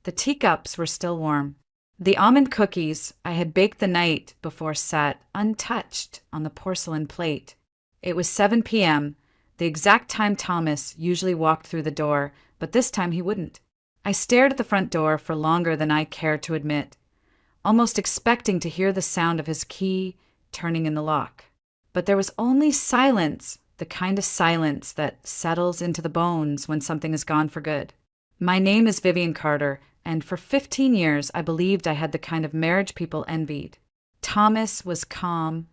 The teacups were still warm. The almond cookies I had baked the night before sat untouched on the porcelain plate. It was 7 p.m., the exact time Thomas usually walked through the door, but this time he wouldn't. I stared at the front door for longer than I cared to admit, almost expecting to hear the sound of his key turning in the lock. But there was only silence, the kind of silence that settles into the bones when something is gone for good. My name is Vivian Carter, and for 15 years I believed I had the kind of marriage people envied. Thomas was calm,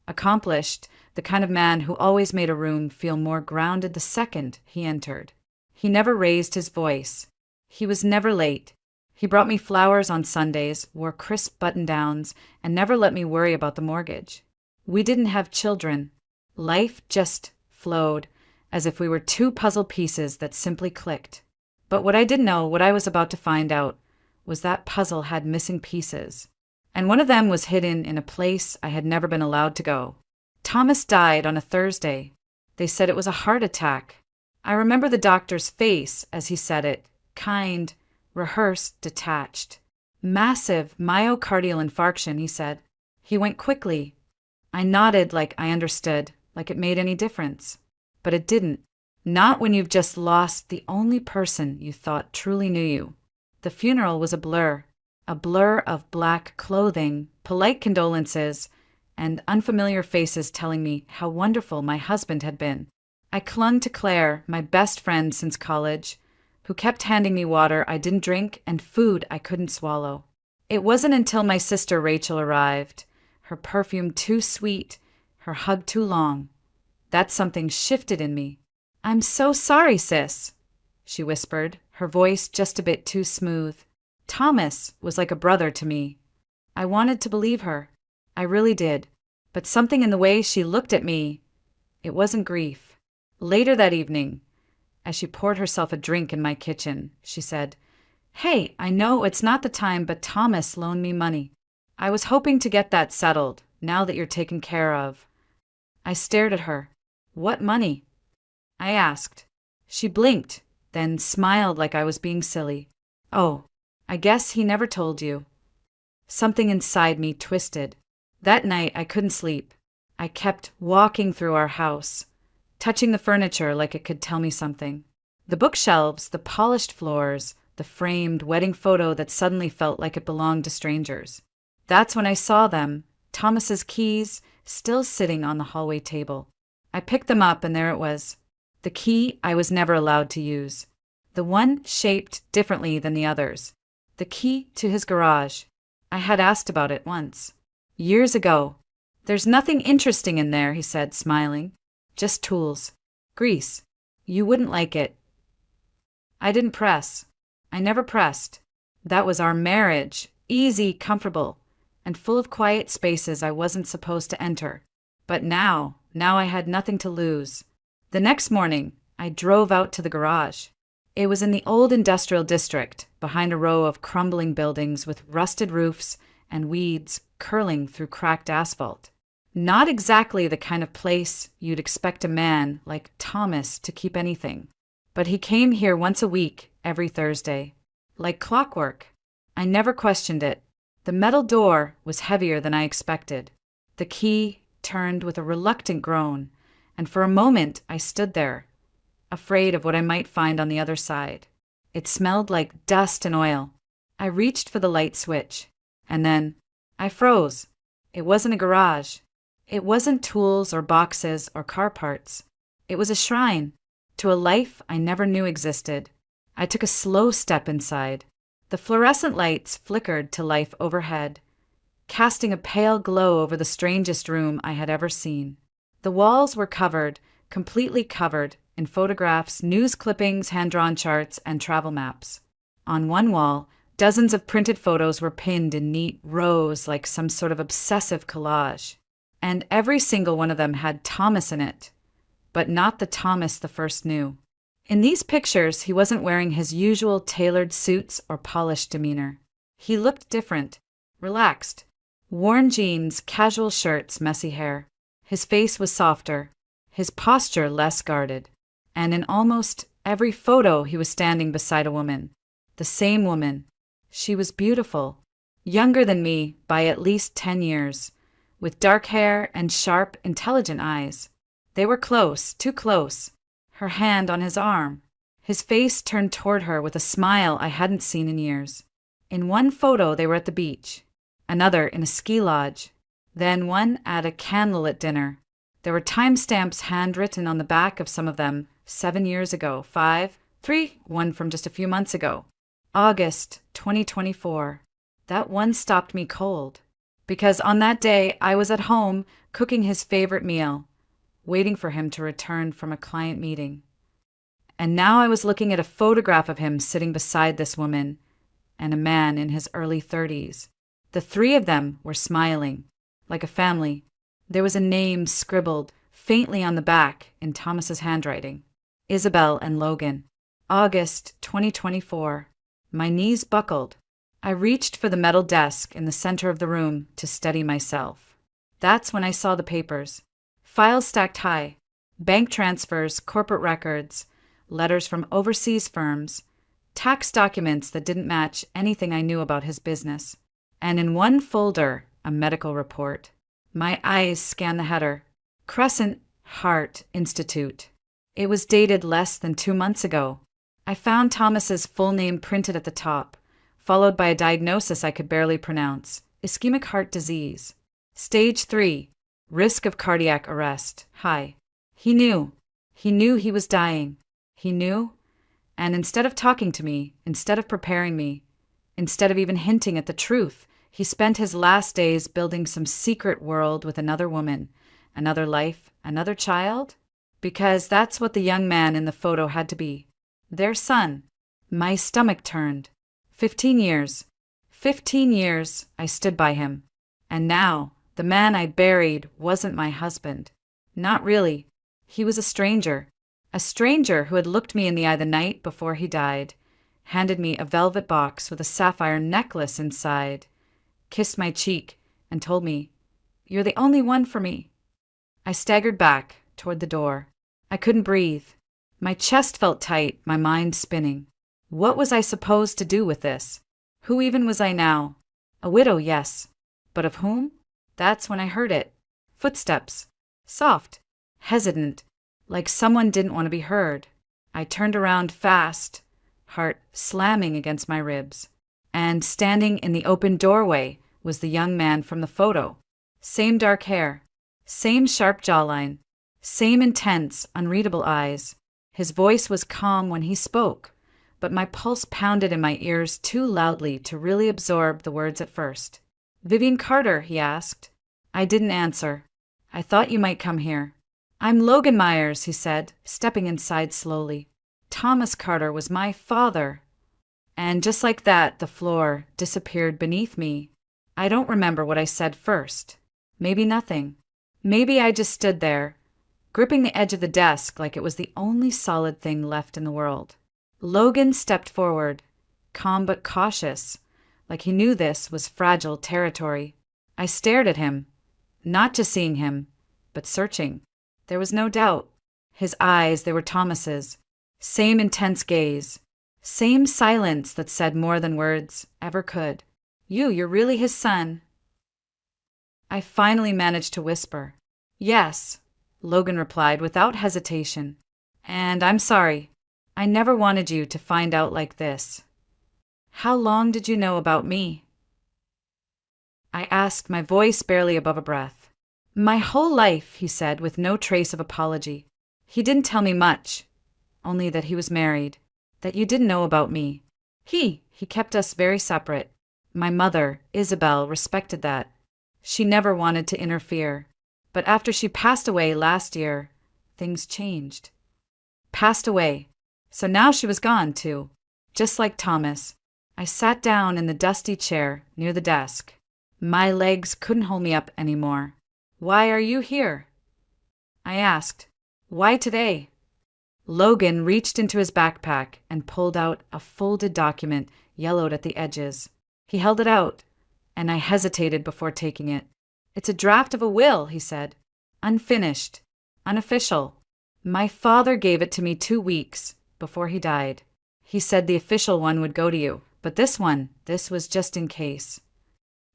accomplished, the kind of man who always made a room feel more grounded the second he entered. He never raised his voice. He was never late. He brought me flowers on Sundays, wore crisp button-downs, and never let me worry about the mortgage. We didn't have children. Life just flowed, as if we were two puzzle pieces that simply clicked. But what I didn't know, what I was about to find out, was that puzzle had missing pieces. And one of them was hidden in a place I had never been allowed to go. Thomas died on a Thursday. They said it was a heart attack. I remember the doctor's face as he said it, kind, rehearsed, detached. Massive myocardial infarction, he said. He went quickly. I nodded like I understood, like it made any difference. But it didn't. Not when you've just lost the only person you thought truly knew you. The funeral was a blur of black clothing, polite condolences, and unfamiliar faces telling me how wonderful my husband had been. I clung to Claire, my best friend since college, who kept handing me water I didn't drink and food I couldn't swallow. It wasn't until my sister Rachel arrived, her perfume too sweet, her hug too long, that something shifted in me. "I'm so sorry, sis," she whispered, her voice just a bit too smooth. Thomas was like a brother to me. I wanted to believe her. I really did. But something in the way she looked at me, it wasn't grief. Later that evening, as she poured herself a drink in my kitchen, she said, "Hey, I know it's not the time, but Thomas loaned me money. I was hoping to get that settled, now that you're taken care of." I stared at her. "What money?" I asked. She blinked, then smiled like I was being silly. "Oh, I guess he never told you." Something inside me twisted. That night I couldn't sleep. I kept walking through our house, touching the furniture like it could tell me something. The bookshelves, the polished floors, the framed wedding photo that suddenly felt like it belonged to strangers. That's when I saw them, Thomas's keys, still sitting on the hallway table. I picked them up and there it was. The key I was never allowed to use. The one shaped differently than the others. The key to his garage. I had asked about it once. Years ago. "There's nothing interesting in there," he said, smiling. "Just tools. Grease. You wouldn't like it." I didn't press. I never pressed. That was our marriage. Easy, comfortable, and full of quiet spaces I wasn't supposed to enter. But now I had nothing to lose. The next morning, I drove out to the garage. It was in the old industrial district, behind a row of crumbling buildings with rusted roofs and weeds curling through cracked asphalt. Not exactly the kind of place you'd expect a man like Thomas to keep anything. But he came here once a week, every Thursday. Like clockwork. I never questioned it. The metal door was heavier than I expected. The key turned with a reluctant groan, and for a moment I stood there, afraid of what I might find on the other side. It smelled like dust and oil. I reached for the light switch, and then I froze. It wasn't a garage. It wasn't tools or boxes or car parts. It was a shrine to a life I never knew existed. I took a slow step inside. The fluorescent lights flickered to life overhead, casting a pale glow over the strangest room I had ever seen. The walls were covered, completely covered, in photographs, news clippings, hand-drawn charts, and travel maps. On one wall, dozens of printed photos were pinned in neat rows like some sort of obsessive collage. And every single one of them had Thomas in it, but not the Thomas the first knew. In these pictures, he wasn't wearing his usual tailored suits or polished demeanor. He looked different, relaxed. Worn jeans, casual shirts, messy hair. His face was softer, his posture less guarded. And in almost every photo, he was standing beside a woman. The same woman, She was beautiful, younger than me by at least 10 years, with dark hair and sharp, intelligent eyes. They were close, too close, her hand on his arm, his face turned toward her with a smile I hadn't seen in years. In one photo, they were at the beach, another in a ski lodge, then one at a candlelit dinner. There were timestamps handwritten on the back of some of them, 7 years ago, 5, 3, one from just a few months ago. August 2024. That one stopped me cold, because on that day I was at home cooking his favorite meal, waiting for him to return from a client meeting. And now I was looking at a photograph of him sitting beside this woman and a man in his early 30s. The three of them were smiling, like a family. There was a name scribbled faintly on the back in Thomas's handwriting. Isabel and Logan. August 2024. My knees buckled. I reached for the metal desk in the center of the room to steady myself. That's when I saw the papers. Files stacked high. Bank transfers, corporate records, letters from overseas firms, tax documents that didn't match anything I knew about his business. And in one folder, a medical report. My eyes scanned the header. Crescent Heart Institute. It was dated less than 2 months ago. I found Thomas's full name printed at the top, followed by a diagnosis I could barely pronounce: ischemic heart disease. Stage 3, risk of cardiac arrest, high. He knew. He knew he was dying. He knew, and instead of talking to me, instead of preparing me, instead of even hinting at the truth, he spent his last days building some secret world with another woman, another life, another child? Because that's what the young man in the photo had to be. Their son. My stomach turned. 15 years. 15 years I stood by him. And now, the man I buried wasn't my husband. Not really. He was a stranger. A stranger who had looked me in the eye the night before he died, handed me a velvet box with a sapphire necklace inside, kissed my cheek, and told me, "You're the only one for me." I staggered back toward the door. I couldn't breathe. My chest felt tight, my mind spinning. What was I supposed to do with this? Who even was I now? A widow, yes. But of whom? That's when I heard it. Footsteps. Soft. Hesitant. Like someone didn't want to be heard. I turned around fast, heart slamming against my ribs. And standing in the open doorway was the young man from the photo. Same dark hair. Same sharp jawline. Same intense, unreadable eyes. His voice was calm when he spoke, but my pulse pounded in my ears too loudly to really absorb the words at first. "Vivian Carter," he asked. I didn't answer. "I thought you might come here." "I'm Logan Myers," he said, stepping inside slowly. "Thomas Carter was my father." And just like that, the floor disappeared beneath me. I don't remember what I said first. Maybe nothing. Maybe I just stood there, gripping the edge of the desk like it was the only solid thing left in the world. Logan stepped forward, calm but cautious, like he knew this was fragile territory. I stared at him, not just seeing him, but searching. There was no doubt. His eyes, they were Thomas's. Same intense gaze. Same silence that said more than words ever could. You're really his son." I finally managed to whisper. "Yes," Logan replied without hesitation. "And I'm sorry. I never wanted you to find out like this." "How long did you know about me?" I asked, my voice barely above a breath. "My whole life," he said with no trace of apology. "He didn't tell me much, only that he was married, that you didn't know about me. He kept us very separate. My mother, Isabel, respected that. She never wanted to interfere. But after she passed away last year, things changed." Passed away. So now she was gone, too. Just like Thomas. I sat down in the dusty chair near the desk. My legs couldn't hold me up anymore. "Why are you here?" I asked. "Why today?" Logan reached into his backpack and pulled out a folded document yellowed at the edges. He held it out, and I hesitated before taking it. "It's a draft of a will," he said. "Unfinished. Unofficial. My father gave it to me 2 weeks before he died. He said the official one would go to you, But this was just in case.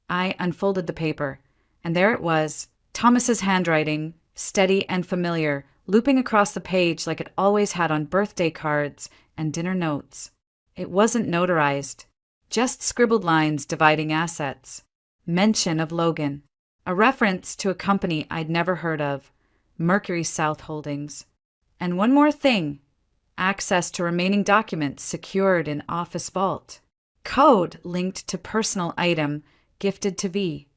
I unfolded the paper, and there it was, Thomas's handwriting, steady and familiar, looping across the page like it always had on birthday cards and dinner notes. It wasn't notarized, just scribbled lines dividing assets. Mention of Logan. A reference to a company I'd never heard of, Mercury South Holdings. And one more thing, access to remaining documents secured in office vault. Code linked to personal item gifted to V.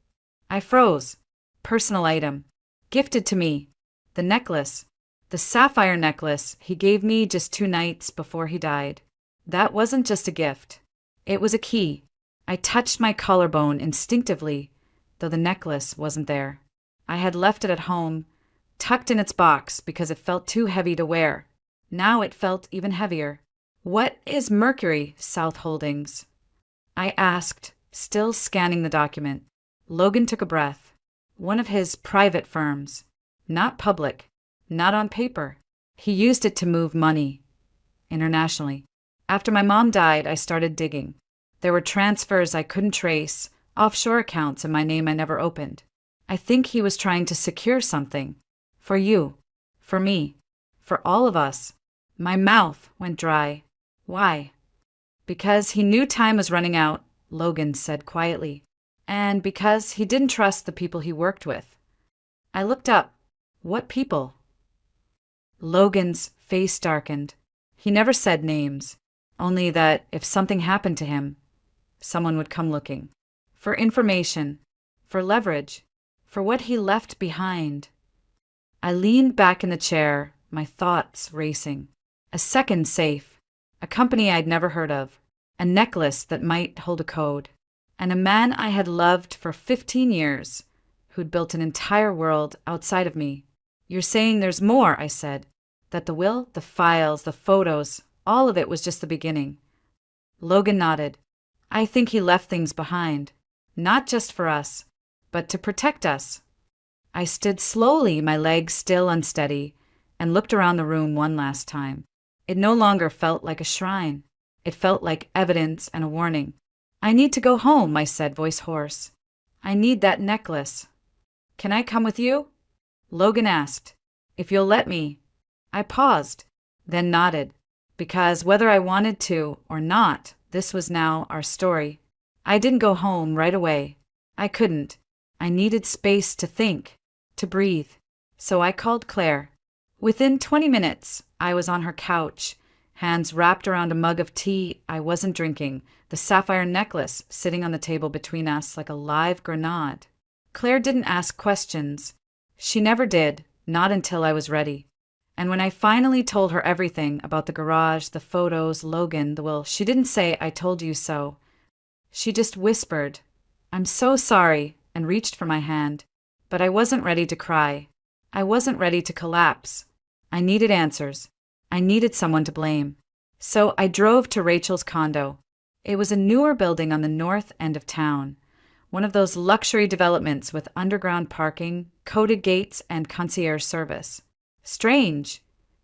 I froze. Personal item. Gifted to me. The necklace. The sapphire necklace he gave me just 2 nights before he died. That wasn't just a gift. It was a key. I touched my collarbone instinctively, though the necklace wasn't there. I had left it at home, tucked in its box because it felt too heavy to wear. Now it felt even heavier. What is Mercury South Holdings? I asked, still scanning the document. Logan took a breath. One of his private firms. Not public. Not on paper. He used it to move money. Internationally. After my mom died, I started digging. There were transfers I couldn't trace, offshore accounts in my name I never opened. I think he was trying to secure something. For you. For me. For all of us. My mouth went dry. Why? Because he knew time was running out, Logan said quietly. And because he didn't trust the people he worked with. I looked up. What people? Logan's face darkened. He never said names, only that if something happened to him, someone would come looking. For information, for leverage, for what he left behind. I leaned back in the chair, my thoughts racing. A second safe, a company I'd never heard of, a necklace that might hold a code, and a man I had loved for 15 years, who'd built an entire world outside of me. You're saying there's more, I said, that the will, the files, the photos, all of it was just the beginning. Logan nodded. I think he left things behind, not just for us, but to protect us. I stood slowly, my legs still unsteady, and looked around the room one last time. It no longer felt like a shrine. It felt like evidence and a warning. I need to go home, I said, voice hoarse. I need that necklace. Can I come with you? Logan asked. If you'll let me. I paused, then nodded, because whether I wanted to or not, this was now our story. I didn't go home right away. I couldn't. I needed space to think, to breathe. So I called Claire. Within 20 minutes, I was on her couch, hands wrapped around a mug of tea I wasn't drinking, the sapphire necklace sitting on the table between us like a live grenade. Claire didn't ask questions. She never did, not until I was ready. And when I finally told her everything about the garage, the photos, Logan, the will, she didn't say, I told you so. She just whispered, I'm so sorry, and reached for my hand. But I wasn't ready to cry. I wasn't ready to collapse. I needed answers. I needed someone to blame. So I drove to Rachel's condo. It was a newer building on the north end of town, one of those luxury developments with underground parking, coded gates, and concierge service. Strange,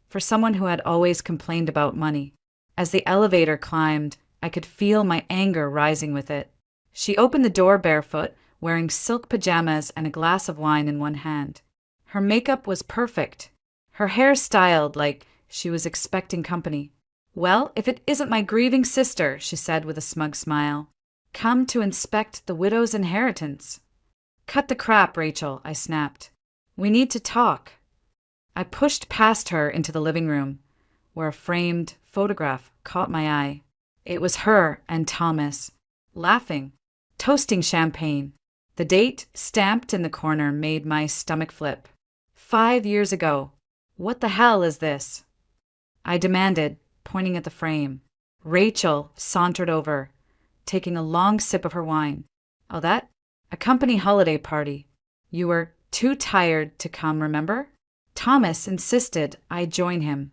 for someone who had always complained about money. As the elevator climbed, I could feel my anger rising with it. She opened the door barefoot, wearing silk pajamas and a glass of wine in one hand. Her makeup was perfect. Her hair styled like she was expecting company. Well, if it isn't my grieving sister, she said with a smug smile. Come to inspect the widow's inheritance. Cut the crap, Rachel, I snapped. We need to talk. I pushed past her into the living room, where a framed photograph caught my eye. It was her and Thomas, laughing, toasting champagne. The date, stamped in the corner, made my stomach flip. 5 years ago. What the hell is this? I demanded, pointing at the frame. Rachel sauntered over, taking a long sip of her wine. Oh, that? A company holiday party. You were too tired to come, remember? Thomas insisted I join him.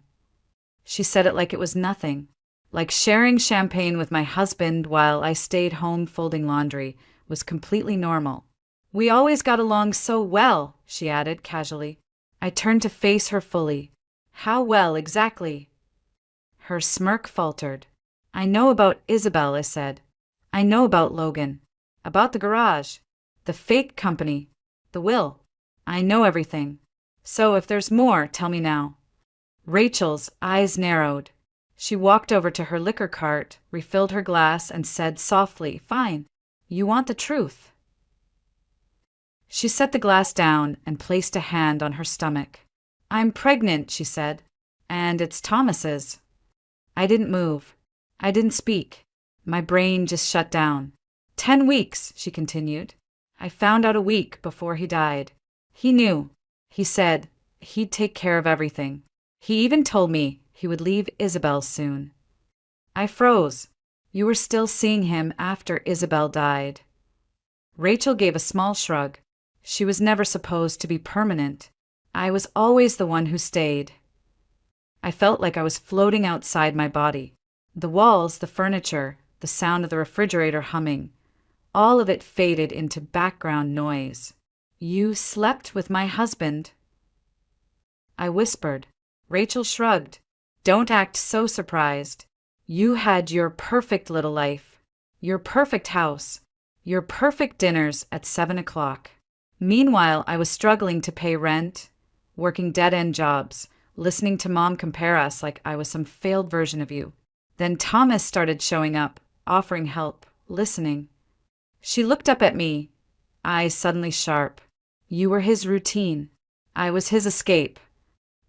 She said it like it was nothing, like sharing champagne with my husband while I stayed home folding laundry was completely normal. We always got along so well, she added casually. I turned to face her fully. How well, exactly? Her smirk faltered. I know about Isabel, I said. I know about Logan. About the garage. The fake company. The will. I know everything. So if there's more, tell me now. Rachel's eyes narrowed. She walked over to her liquor cart, refilled her glass, and said softly, "Fine. You want the truth." She set the glass down and placed a hand on her stomach. "I'm pregnant," she said, "and it's Thomas's." I didn't move. I didn't speak. My brain just shut down. 10 weeks, she continued. I found out a week before he died. He knew. He said he'd take care of everything. He even told me he would leave Isabel soon. I froze. You were still seeing him after Isabel died. Rachel gave a small shrug. She was never supposed to be permanent. I was always the one who stayed. I felt like I was floating outside my body. The walls, the furniture, the sound of the refrigerator humming, all of it faded into background noise. "You slept with my husband?" I whispered. Rachel shrugged. "Don't act so surprised. You had your perfect little life, your perfect house, your perfect dinners at 7 o'clock. Meanwhile, I was struggling to pay rent, working dead-end jobs, listening to Mom compare us like I was some failed version of you. Then Thomas started showing up, offering help, listening." She looked up at me, eyes suddenly sharp. "You were his routine. I was his escape."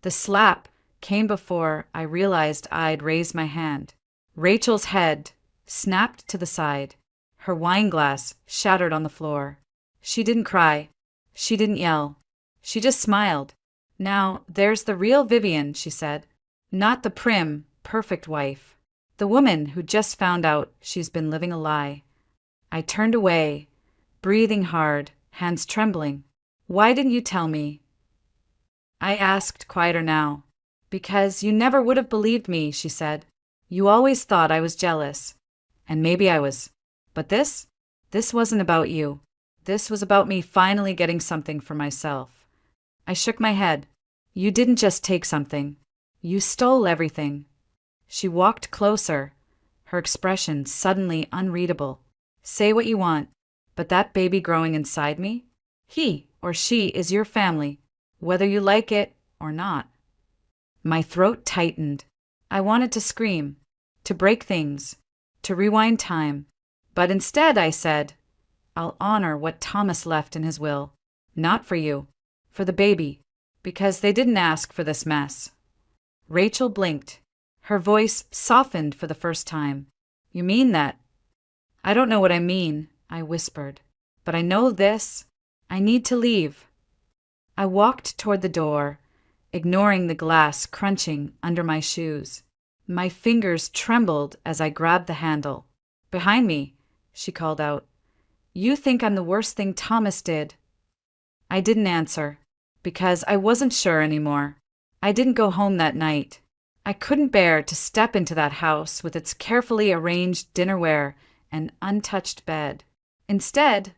The slap came before I realized I'd raised my hand. Rachel's head snapped to the side. Her wine glass shattered on the floor. She didn't cry. She didn't yell. She just smiled. "Now, there's the real Vivian," she said. "Not the prim, perfect wife. The woman who just found out she's been living a lie." I turned away, breathing hard, hands trembling. "Why didn't you tell me?" I asked, quieter now. "Because you never would have believed me," she said. "You always thought I was jealous. And maybe I was. But this wasn't about you. This was about me finally getting something for myself." I shook my head. "You didn't just take something. You stole everything." She walked closer, her expression suddenly unreadable. "Say what you want, but that baby growing inside me, he or she is your family, whether you like it or not." My throat tightened. I wanted to scream, to break things, to rewind time. But instead I said, "I'll honor what Thomas left in his will. Not for you, for the baby, because they didn't ask for this mess." Rachel blinked. Her voice softened for the first time. "You mean that?" "I don't know what I mean," I whispered. "But I know this. I need to leave." I walked toward the door, ignoring the glass crunching under my shoes. My fingers trembled as I grabbed the handle. "Behind me," she called out. "You think I'm the worst thing Thomas did." I didn't answer, because I wasn't sure anymore. I didn't go home that night. I couldn't bear to step into that house with its carefully arranged dinnerware and untouched bed. Instead,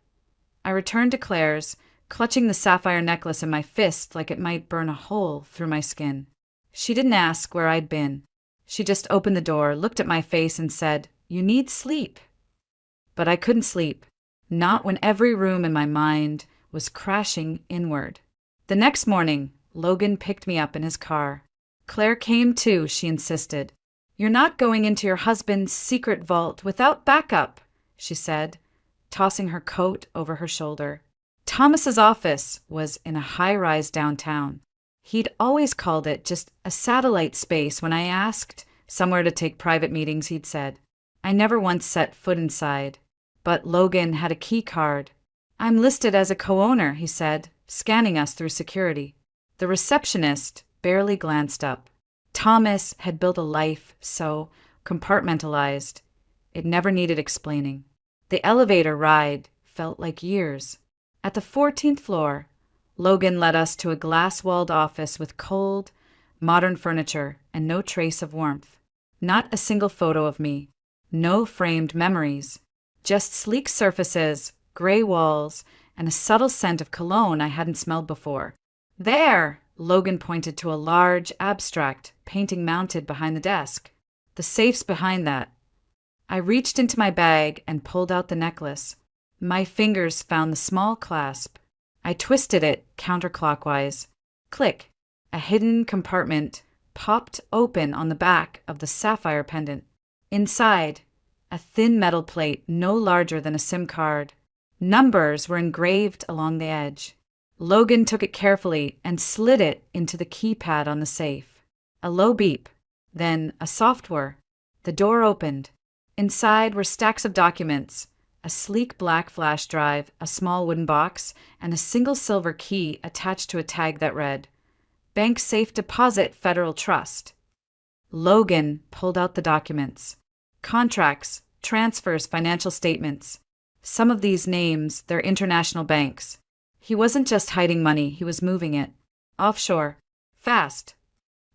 I returned to Claire's, clutching the sapphire necklace in my fist like it might burn a hole through my skin. She didn't ask where I'd been. She just opened the door, looked at my face, and said, "You need sleep." But I couldn't sleep, not when every room in my mind was crashing inward. The next morning, Logan picked me up in his car. "Claire came too," she insisted. "You're not going into your husband's secret vault without backup," she said, tossing her coat over her shoulder. Thomas's office was in a high-rise downtown. He'd always called it just a satellite space when I asked somewhere to take private meetings, he'd said. I never once set foot inside. But Logan had a key card. "I'm listed as a co-owner," he said, scanning us through security. The receptionist barely glanced up. Thomas had built a life so compartmentalized, it never needed explaining. The elevator ride felt like years. At the 14th floor, Logan led us to a glass-walled office with cold, modern furniture and no trace of warmth. Not a single photo of me. No framed memories. Just sleek surfaces, gray walls, and a subtle scent of cologne I hadn't smelled before. "There!" Logan pointed to a large, abstract painting mounted behind the desk. "The safe's behind that. I reached into my bag and pulled out the necklace. My fingers found the small clasp. I twisted it counterclockwise. Click! A hidden compartment popped open on the back of the sapphire pendant. Inside, a thin metal plate no larger than a SIM card. Numbers were engraved along the edge. Logan took it carefully and slid it into the keypad on the safe. A low beep, then a soft whir. The door opened. Inside were stacks of documents, a sleek black flash drive, a small wooden box, and a single silver key attached to a tag that read, Bank Safe Deposit Federal Trust. Logan pulled out the documents. Contracts, transfers, financial statements. Some of these names, they're international banks. He wasn't just hiding money, he was moving it. Offshore. Fast.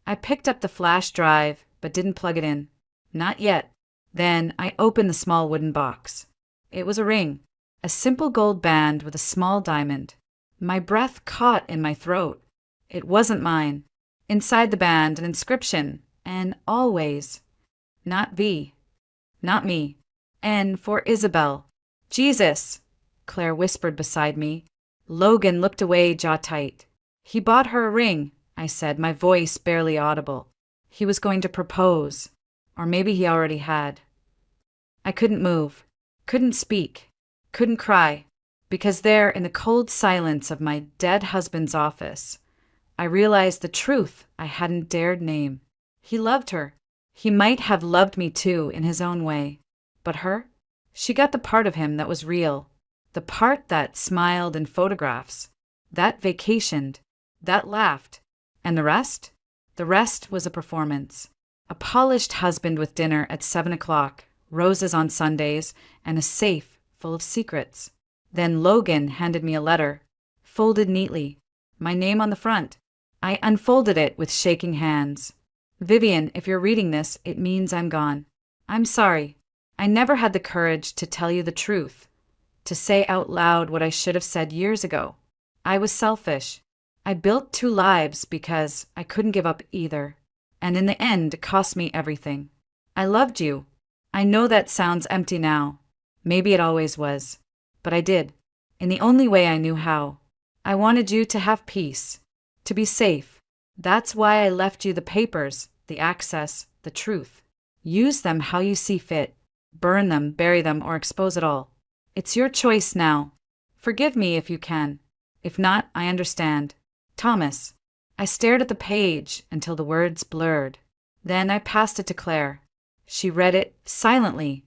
I picked up the flash drive, but didn't plug it in. Not yet. Then I opened the small wooden box. It was a ring, a simple gold band with a small diamond. My breath caught in my throat. It wasn't mine. Inside the band, an inscription, and always. Not V. Not me. N for Isabel. Jesus, Claire whispered beside me. Logan looked away, jaw tight. He bought her a ring, I said, my voice barely audible. He was going to propose. Or maybe he already had. I couldn't move, couldn't speak, couldn't cry, because there in the cold silence of my dead husband's office, I realized the truth I hadn't dared name. He loved her. He might have loved me too in his own way. But her? She got the part of him that was real, the part that smiled in photographs, that vacationed, that laughed. And the rest? The rest was a performance. A polished husband with dinner at 7 o'clock, roses on Sundays, and a safe full of secrets. Then Logan handed me a letter, folded neatly, my name on the front. I unfolded it with shaking hands. Vivian, if you're reading this, it means I'm gone. I'm sorry. I never had the courage to tell you the truth, to say out loud what I should have said years ago. I was selfish. I built 2 lives because I couldn't give up either. And in the end, it cost me everything. I loved you. I know that sounds empty now. Maybe it always was. But I did, in the only way I knew how. I wanted you to have peace, to be safe. That's why I left you the papers, the access, the truth. Use them how you see fit. Burn them, bury them, or expose it all. It's your choice now. Forgive me if you can. If not, I understand. Thomas. I stared at the page until the words blurred. Then I passed it to Claire. She read it silently,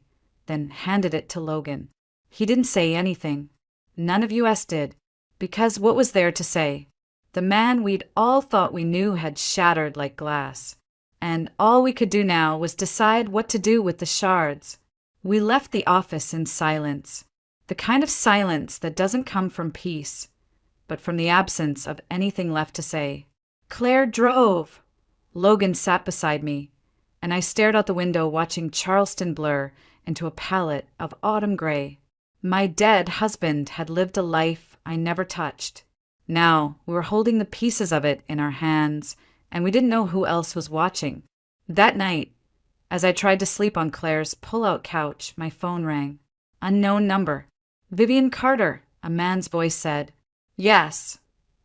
then handed it to Logan. He didn't say anything. None of us did. Because what was there to say? The man we'd all thought we knew had shattered like glass. And all we could do now was decide what to do with the shards. We left the office in silence. The kind of silence that doesn't come from peace, but from the absence of anything left to say. Claire drove. Logan sat beside me, and I stared out the window watching Charleston blur into a palette of autumn gray. My dead husband had lived a life I never touched. Now we were holding the pieces of it in our hands, and we didn't know who else was watching. That night, as I tried to sleep on Claire's pull-out couch, my phone rang. Unknown number. Vivian Carter, a man's voice said. Yes,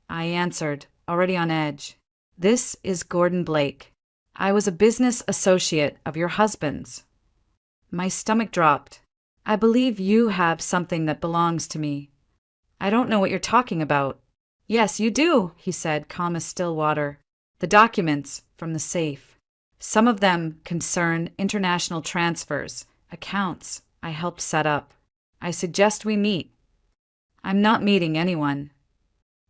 I answered, already on edge. This is Gordon Blake. I was a business associate of your husband's. My stomach dropped. I believe you have something that belongs to me. I don't know what you're talking about. Yes, you do, he said, calm as still water. The documents from the safe. Some of them concern international transfers, accounts I helped set up. I suggest we meet. I'm not meeting anyone.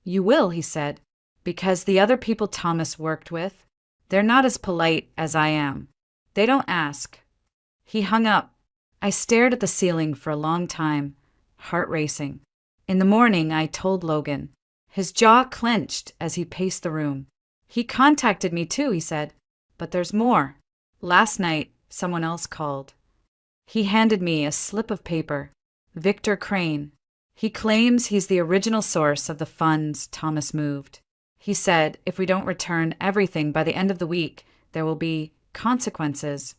You will, he said, because the other people Thomas worked with, they're not as polite as I am. They don't ask. He hung up. I stared at the ceiling for a long time, heart racing. In the morning, I told Logan. His jaw clenched as he paced the room. He contacted me too, he said. But there's more. Last night, someone else called. He handed me a slip of paper. Victor Crane. He claims he's the original source of the funds Thomas moved. He said if we don't return everything by the end of the week, there will be consequences.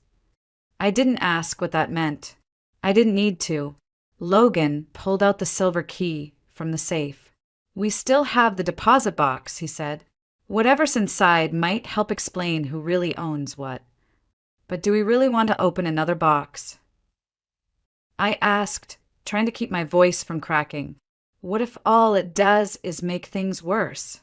I didn't ask what that meant. I didn't need to. Logan pulled out the silver key from the safe. "We still have the deposit box," he said. "Whatever's inside might help explain who really owns what. But do we really want to open another box?" I asked, trying to keep my voice from cracking. What if all it does is make things worse?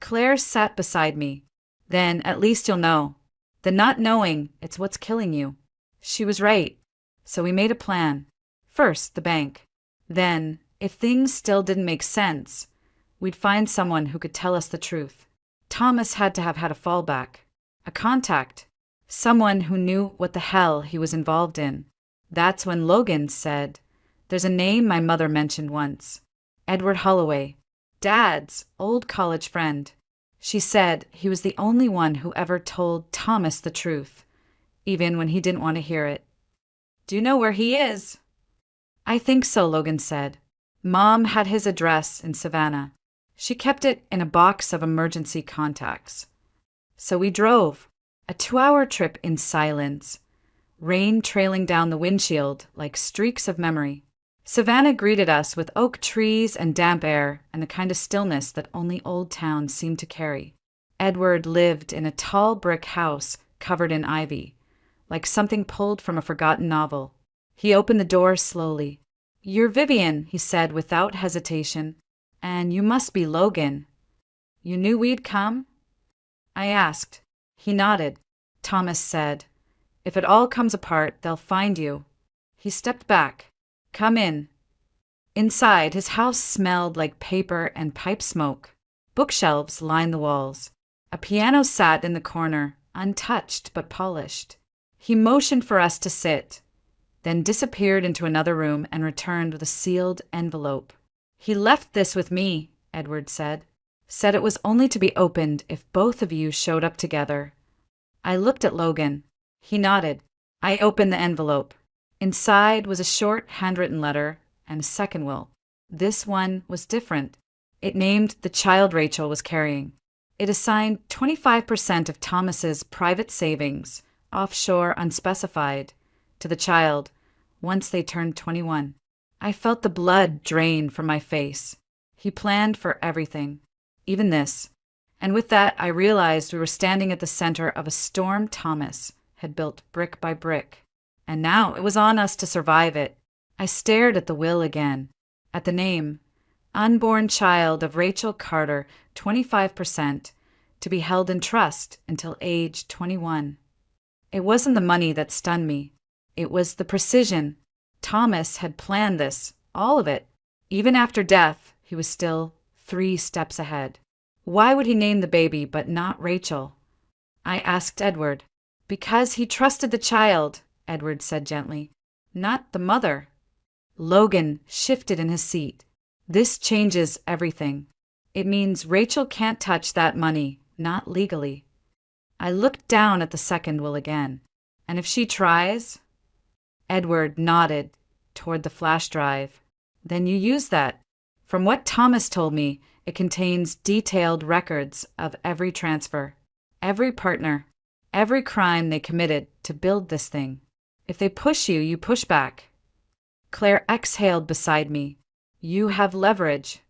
Claire sat beside me. "Then at least you'll know. The not knowing, it's what's killing you." She was right. So we made a plan. First, the bank. Then, if things still didn't make sense, we'd find someone who could tell us the truth. Thomas had to have had a fallback, a contact, someone who knew what the hell he was involved in. That's when Logan said, "There's a name my mother mentioned once. Edward Holloway, Dad's old college friend." She said he was the only one who ever told Thomas the truth, even when he didn't want to hear it. "Do you know where he is?" "I think so," Logan said. "Mom had his address in Savannah. She kept it in a box of emergency contacts." So we drove, a 2-hour trip in silence, rain trailing down the windshield like streaks of memory. Savannah greeted us with oak trees and damp air and the kind of stillness that only old towns seem to carry. Edward lived in a tall brick house covered in ivy, like something pulled from a forgotten novel. He opened the door slowly. "You're Vivian," he said without hesitation, "and you must be Logan. You knew we'd come?" I asked. He nodded. Thomas said, "If it all comes apart, they'll find you." He stepped back. "Come in." Inside, his house smelled like paper and pipe smoke. Bookshelves lined the walls. A piano sat in the corner, untouched but polished. He motioned for us to sit, then disappeared into another room and returned with a sealed envelope. "He left this with me," Edward said. "Said it was only to be opened if both of you showed up together." I looked at Logan. He nodded. I opened the envelope. Inside was a short handwritten letter and a second will. This one was different. It named the child Rachel was carrying. It assigned 25% of Thomas's private savings, offshore unspecified, to the child once they turned 21. I felt the blood drain from my face. He planned for everything, even this. And with that, I realized we were standing at the center of a storm Thomas had built brick by brick. And now it was on us to survive it. I stared at the will again, at the name, unborn child of Rachel Carter, 25%, to be held in trust until age 21. It wasn't the money that stunned me. It was the precision. Thomas had planned this, all of it. Even after death, he was still 3 steps ahead. Why would he name the baby but not Rachel? I asked Edward. "Because he trusted the child," Edward said gently, "not the mother." Logan shifted in his seat. "This changes everything. It means Rachel can't touch that money, not legally." I looked down at the second will again. "And if she tries?" Edward nodded toward the flash drive. "Then you use that. From what Thomas told me, it contains detailed records of every transfer, every partner, every crime they committed to build this thing. If they push you, you push back." Claire exhaled beside me. "You have leverage."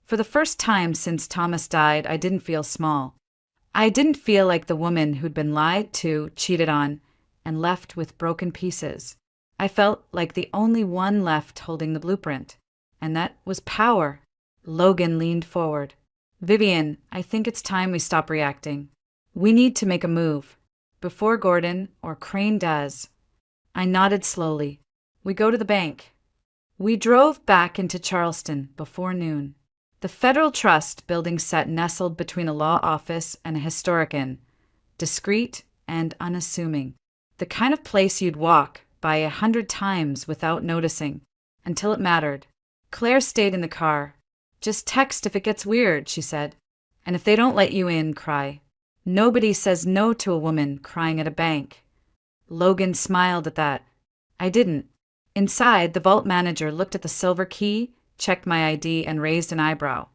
For the first time since Thomas died, I didn't feel small. I didn't feel like the woman who'd been lied to, cheated on, and left with broken pieces. I felt like the only one left holding the blueprint, and that was power. Logan leaned forward. "Vivian, I think it's time we stop reacting. We need to make a move, before Gordon or Crane does." I nodded slowly. "We go to the bank." We drove back into Charleston before noon. The Federal Trust building sat nestled between a law office and a historic inn, discreet and unassuming. The kind of place you'd walk by 100 times without noticing, until it mattered. Claire stayed in the car. "Just text if it gets weird," she said. "And if they don't let you in, cry. Nobody says no to a woman crying at a bank." Logan smiled at that. I didn't. Inside, the vault manager looked at the silver key, checked my ID, and raised an eyebrow.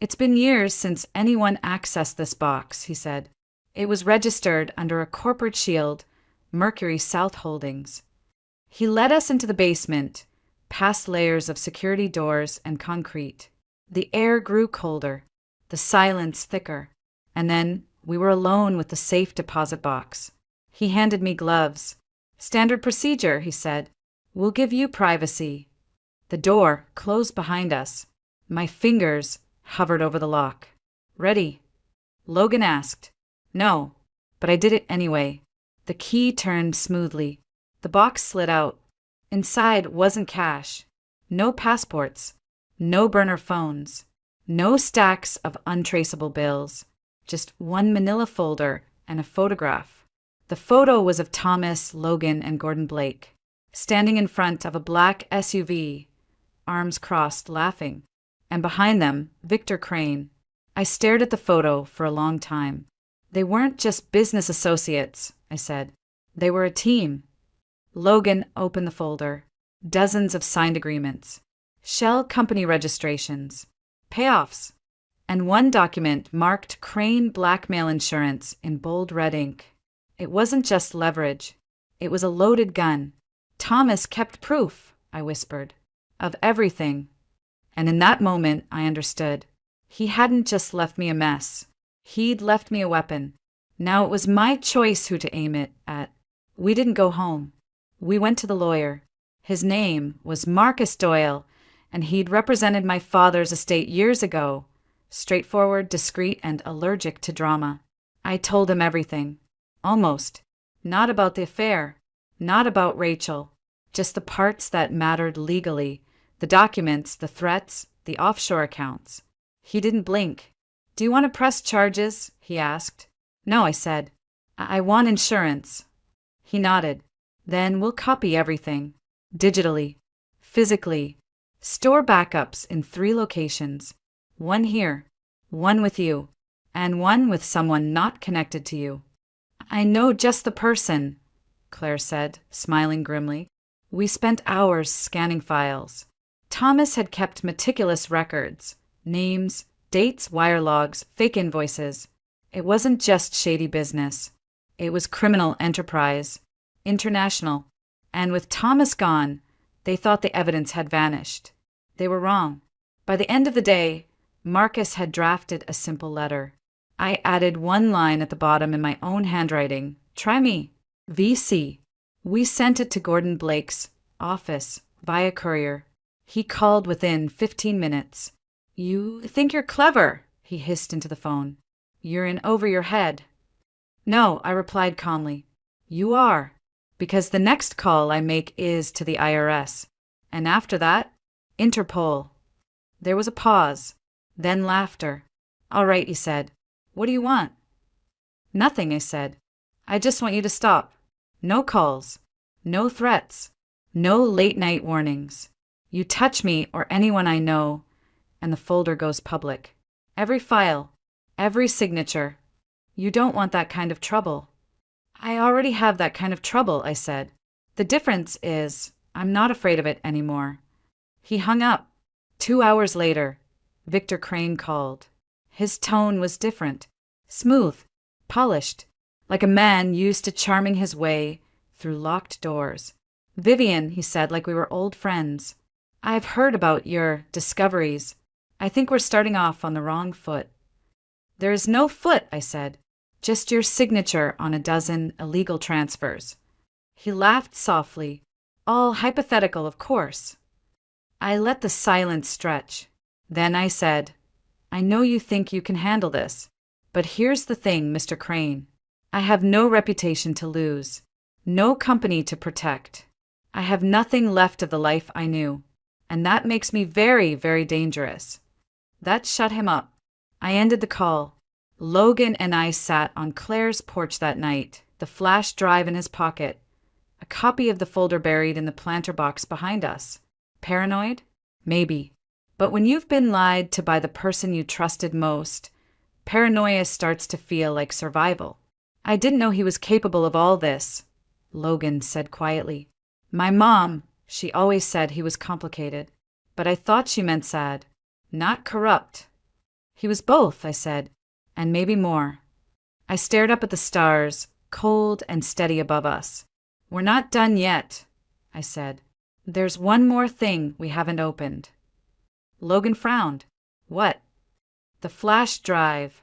"It's been years since anyone accessed this box," he said. "It was registered under a corporate shield, Mercury South Holdings. He led us into the basement, past layers of security doors and concrete. The air grew colder, the silence thicker, and then we were alone with the safe deposit box. He handed me gloves. "Standard procedure," he said. "We'll give you privacy." The door closed behind us. My fingers hovered over the lock. "Ready?" Logan asked. "No," but I did it anyway. The key turned smoothly. The box slid out. Inside wasn't cash. No passports. No burner phones. No stacks of untraceable bills. Just one manila folder and a photograph. The photo was of Thomas, Logan, and Gordon Blake, standing in front of a black SUV, arms crossed, laughing. And behind them, Victor Crane. I stared at the photo for a long time. "They weren't just business associates," I said. "They were a team." Logan opened the folder. Dozens of signed agreements. Shell company registrations. Payoffs. And one document marked Crane Blackmail Insurance in bold red ink. It wasn't just leverage. It was a loaded gun. "Thomas kept proof," I whispered, "of everything." And in that moment, I understood. He hadn't just left me a mess. He'd left me a weapon. Now it was my choice who to aim it at. We didn't go home. We went to the lawyer. His name was Marcus Doyle, and he'd represented my father's estate years ago. Straightforward, discreet, and allergic to drama. I told him everything. Almost. Not about the affair. Not about Rachel. Just the parts that mattered legally. The documents, the threats, the offshore accounts. He didn't blink. "Do you want to press charges?" he asked. "No," I said. I want insurance." He nodded. "Then we'll copy everything. Digitally. Physically. Store backups in 3 locations. One here. One with you. And one with someone not connected to you." "I know just the person," Claire said, smiling grimly. We spent hours scanning files. Thomas had kept meticulous records. Names, dates, wire logs, fake invoices. It wasn't just shady business. It was criminal enterprise. International. And with Thomas gone, they thought the evidence had vanished. They were wrong. By the end of the day, Marcus had drafted a simple letter. I added one line at the bottom in my own handwriting. "Try me. VC." We sent it to Gordon Blake's office via courier. He called within 15 minutes. "You think you're clever," he hissed into the phone. "You're in over your head." "No," I replied calmly. "You are. Because the next call I make is to the IRS. And after that, Interpol." There was a pause. Then laughter. "All right," he said. "What do you want?" "Nothing," I said. "I just want you to stop. No calls. No threats. No late-night warnings. You touch me or anyone I know, and the folder goes public. Every file. Every signature. You don't want that kind of trouble." "I already have that kind of trouble," I said. "The difference is I'm not afraid of it anymore." He hung up. 2 hours later, Victor Crane called. His tone was different. Smooth. Polished. Like a man used to charming his way through locked doors. "Vivian," he said, like we were old friends. "I've heard about your discoveries. I think we're starting off on the wrong foot." "There is no foot," I said. "Just your signature on a dozen illegal transfers." He laughed softly. "All hypothetical, of course." I let the silence stretch. Then I said, "I know you think you can handle this, but here's the thing, Mr. Crane. I have no reputation to lose, no company to protect. I have nothing left of the life I knew, and that makes me very, very dangerous." That shut him up. I ended the call. Logan and I sat on Claire's porch that night, the flash drive in his pocket, a copy of the folder buried in the planter box behind us. Paranoid? Maybe. But when you've been lied to by the person you trusted most, paranoia starts to feel like survival. "I didn't know he was capable of all this," Logan said quietly. "My mom, she always said he was complicated, but I thought she meant sad, not corrupt." "He was both," I said, "and maybe more." I stared up at the stars, cold and steady above us. "We're not done yet," I said. "There's one more thing we haven't opened." Logan frowned. "What?" "The flash drive."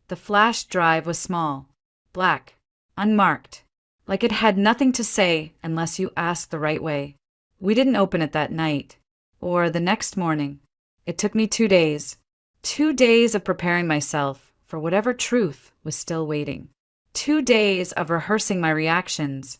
The flash drive was small, black, unmarked, like it had nothing to say unless you asked the right way. We didn't open it that night, or the next morning. It took me 2 days. 2 days of preparing myself for whatever truth was still waiting. 2 days of rehearsing my reactions,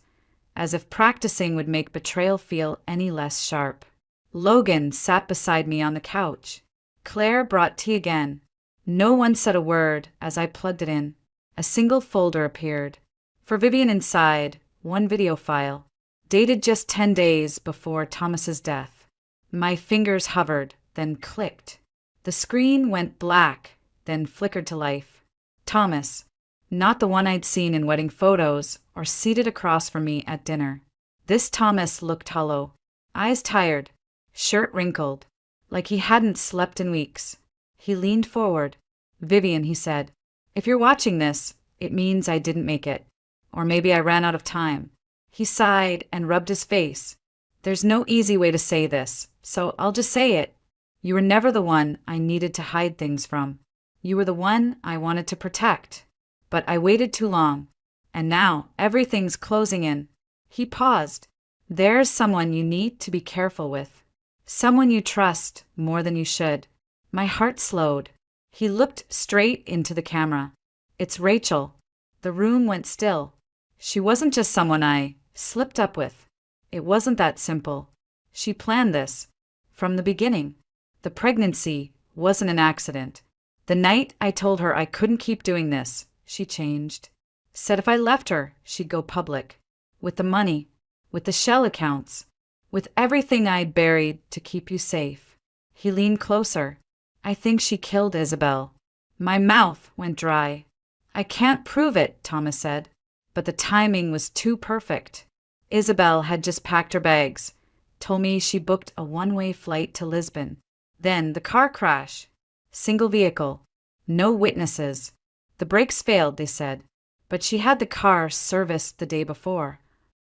as if practicing would make betrayal feel any less sharp. Logan sat beside me on the couch. Claire brought tea again. No one said a word as I plugged it in. A single folder appeared. For Vivian inside, one video file, dated just 10 days before Thomas's death. My fingers hovered, then clicked. The screen went black, then flickered to life. Thomas, not the one I'd seen in wedding photos or seated across from me at dinner. This Thomas looked hollow, eyes tired, shirt wrinkled, like he hadn't slept in weeks. He leaned forward. "Vivian," he said, "if you're watching this, it means I didn't make it. Or maybe I ran out of time." He sighed and rubbed his face. "There's no easy way to say this, so I'll just say it. You were never the one I needed to hide things from. You were the one I wanted to protect. But I waited too long, and now everything's closing in." He paused. "There's someone you need to be careful with. Someone you trust more than you should." My heart slowed. He looked straight into the camera. "It's Rachel." The room went still. She wasn't just someone I slipped up with. It wasn't that simple. She planned this from the beginning. The pregnancy wasn't an accident. The night I told her I couldn't keep doing this, she changed. Said if I left her, she'd go public. With the money, with the shell accounts, with everything I'd buried to keep you safe. He leaned closer. "I think she killed Isabel." My mouth went dry. "I can't prove it," Thomas said, but the timing was too perfect. Isabel had just packed her bags, told me she booked a one-way flight to Lisbon. Then the car crash. Single vehicle. No witnesses. The brakes failed, they said, but she had the car serviced the day before.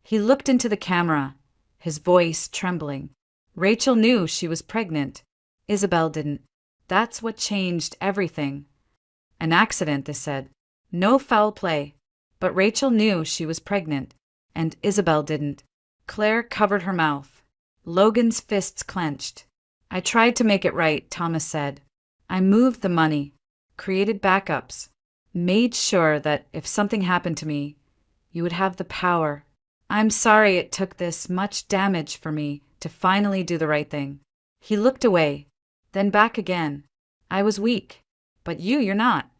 He looked into the camera, his voice trembling. Rachel knew she was pregnant. Isabel didn't. That's what changed everything. An accident, they said. No foul play. But Rachel knew she was pregnant, and Isabel didn't. Claire covered her mouth. Logan's fists clenched. "I tried to make it right," Thomas said. "I moved the money, created backups, made sure that if something happened to me, you would have the power. I'm sorry it took this much damage for me to finally do the right thing." He looked away, then back again. "I was weak, but you're not.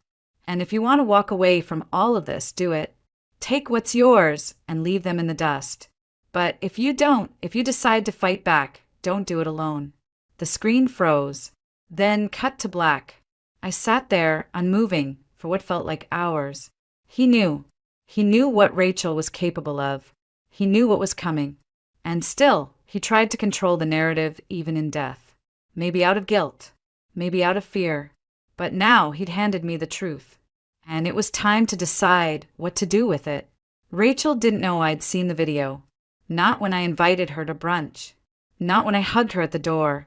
And if you want to walk away from all of this, do it. Take what's yours and leave them in the dust. But if you don't, if you decide to fight back, don't do it alone." The screen froze, then cut to black. I sat there, unmoving, for what felt like hours. He knew. He knew what Rachel was capable of. He knew what was coming. And still, he tried to control the narrative even in death. Maybe out of guilt, maybe out of fear. But now he'd handed me the truth. And it was time to decide what to do with it. Rachel didn't know I'd seen the video. Not when I invited her to brunch. Not when I hugged her at the door,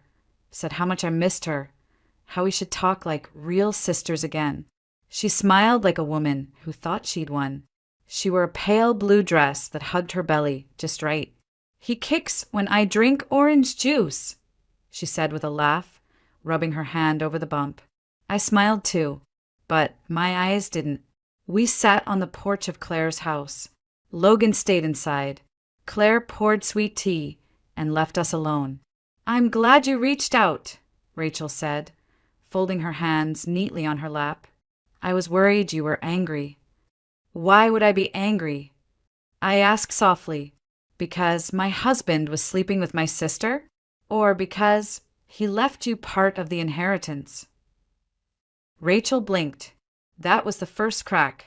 said how much I missed her, how we should talk like real sisters again. She smiled like a woman who thought she'd won. She wore a pale blue dress that hugged her belly just right. "He kicks when I drink orange juice," she said with a laugh, rubbing her hand over the bump. I smiled too, but my eyes didn't. We sat on the porch of Claire's house. Logan stayed inside. Claire poured sweet tea and left us alone. "I'm glad you reached out," Rachel said, folding her hands neatly on her lap. "I was worried you were angry." "Why would I be angry?" I asked softly. "Because my husband was sleeping with my sister? Or because he left you part of the inheritance?" Rachel blinked. That was the first crack.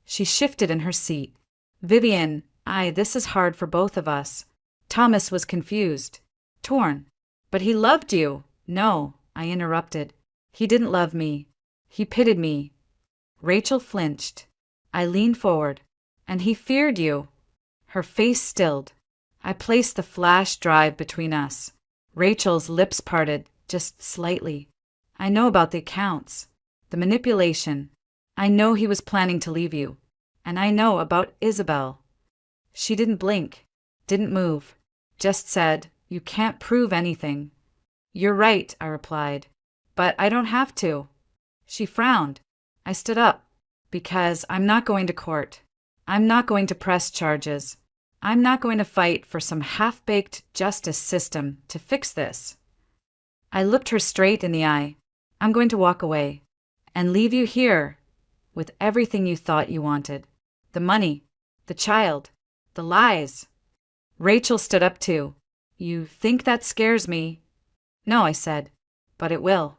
She shifted in her seat. "Vivian, this is hard for both of us." Thomas was confused, torn. "But he loved you." "No," I interrupted. "He didn't love me. He pitied me." Rachel flinched. I leaned forward. And he feared you. Her face stilled. I placed the flash drive between us. Rachel's lips parted, just slightly. I know about the accounts, the manipulation. I know he was planning to leave you. And I know about Isabel. She didn't blink, didn't move, just said, "You can't prove anything." "You're right," I replied. "But I don't have to." She frowned. I stood up. "Because I'm not going to court. I'm not going to press charges. I'm not going to fight for some half-baked justice system to fix this." I looked her straight in the eye. "I'm going to walk away and leave you here with everything you thought you wanted. The money, the child, the lies." Rachel stood up too. "You think that scares me?" "No," I said, "but it will."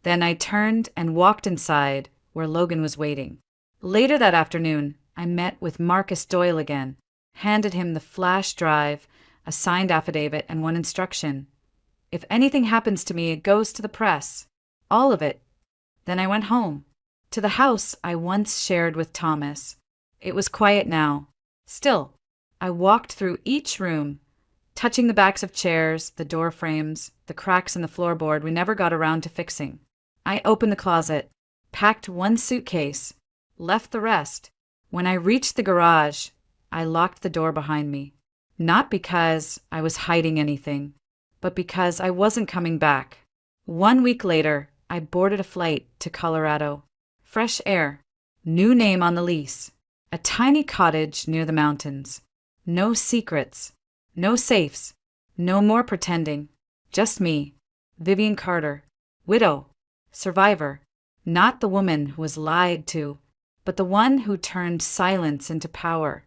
Then I turned and walked inside where Logan was waiting. Later that afternoon, I met with Marcus Doyle again, handed him the flash drive, a signed affidavit, and one instruction. "If anything happens to me, it goes to the press. All of it." Then I went home, to the house I once shared with Thomas. It was quiet now. Still, I walked through each room, touching the backs of chairs, the door frames, the cracks in the floorboard we never got around to fixing. I opened the closet, packed one suitcase, left the rest. When I reached the garage, I locked the door behind me. Not because I was hiding anything, but because I wasn't coming back. 1 week later, I boarded a flight to Colorado. Fresh air, new name on the lease, a tiny cottage near the mountains. No secrets, no safes, no more pretending. Just me, Vivian Carter, widow, survivor, not the woman who was lied to, but the one who turned silence into power.